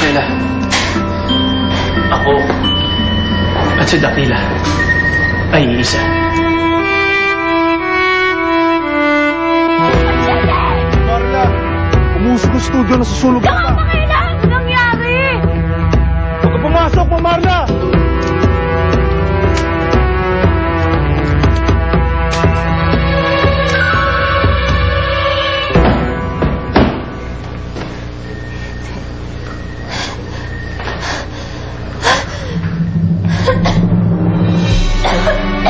Rosella, ako at si Dakila ay iisa. Marla, umusok ang studio, nasusunog ka pa. Kailangan mo nangyari! Huwag ka pumasok mo, Marla!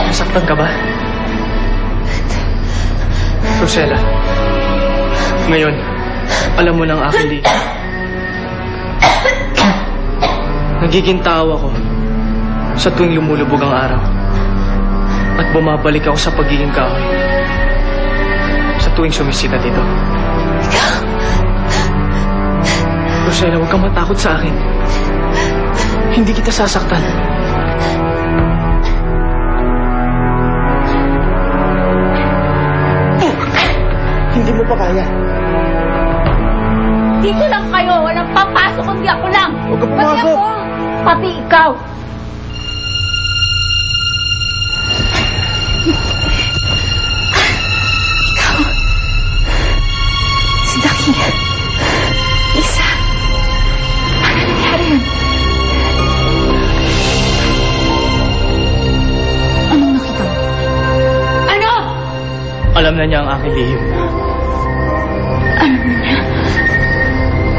Nasaktan ka ba? Rosella, ngayon, alam mo ng aking liit. Nagiging tao ako sa tuwing lumulubog ang araw. At bumabalik ako sa pagiging kahoy sa tuwing sumisita dito. Rosella, huwag kang matakot sa akin. Hindi kita sasaktan. Hindi mo pa kaya. Dito lang kayo! Walang papasok kundi ako lang! Huwag ka Pati pumasok! ako! Pati ikaw! Ikaw. Si Dakila. Isa. Paano nangyari yun? Anong nakita mo? Ano? Alam na niya ang aking lihim. Alam mo niya?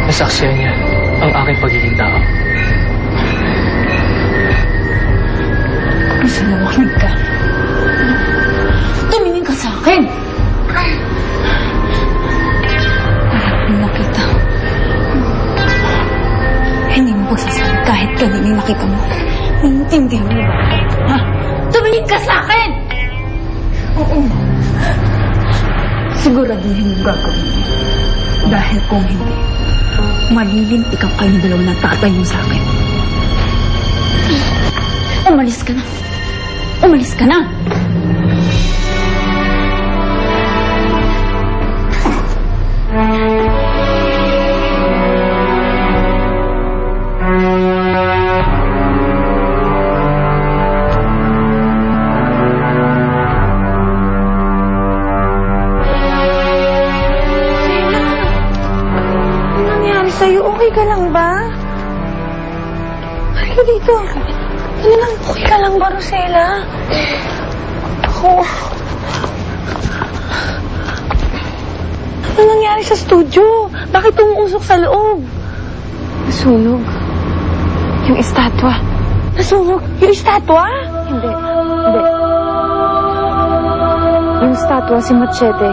Nasaksiyan niya ang aking pagiging tao. Isa na makinig ka. Tumingin ka sa akin! Alam mo nakita. Hindi mo pagsasabi kahit kanina yung nakita mo. Naiintindihan mo ba? Ha? Tumingin ka sa akin! Oo. Siguraduhin yung gagawin mo. Dahil kung hindi, malilintik ang kayong dalawa ng tatay mo sa akin. Umalis ka na. Umalis ka na. Sa'yo, okay ka lang ba? Halika dito. Ano lang, okay ka lang ba, Rosella? Ako... Ano nangyari sa studio? Bakit umuusok sa loob? Nasunog. Yung estatwa. Nasunog? Yung estatwa? Hindi. Hindi. Yung estatwa, si Machete.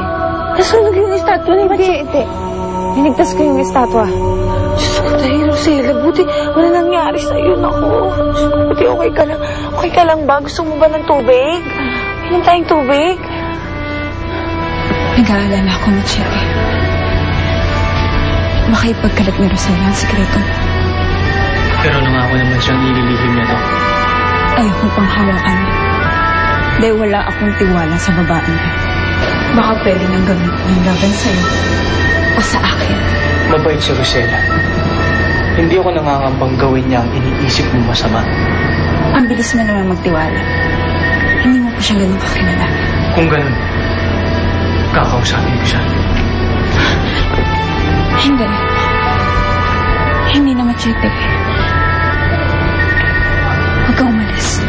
Nasunog yung estatwa ni Machete. Hinigtas ko yung estatwa. Diyos ko tayo, Rosella. Buti wala nangyari sa'yo. Naku. Diyos ko, buti okay ka lang. Okay ka lang ba? Gusto mo ba ng tubig? Inom tayong tubig? Nag-aalala ako, Machete. Makipagkalat ni Rosella ang sikreto. Pero nangako naman siyang ililihim niya to. Ayoko pang hawakan. Dahil wala akong tiwala sa babaeng niya. Baka pwede niyang gamitin yung laban sa'yo. O sa akin. Mabait si Rosella. Hindi ako nangangambang gawin niya ang iniisip mo masama. Ang bilis mo naman magtiwala. Hindi mo pa siya ganun kakilala. Kung ganun, kakausapin ko siya. Hindi. Hindi na, Machete. Huwag kang umalis.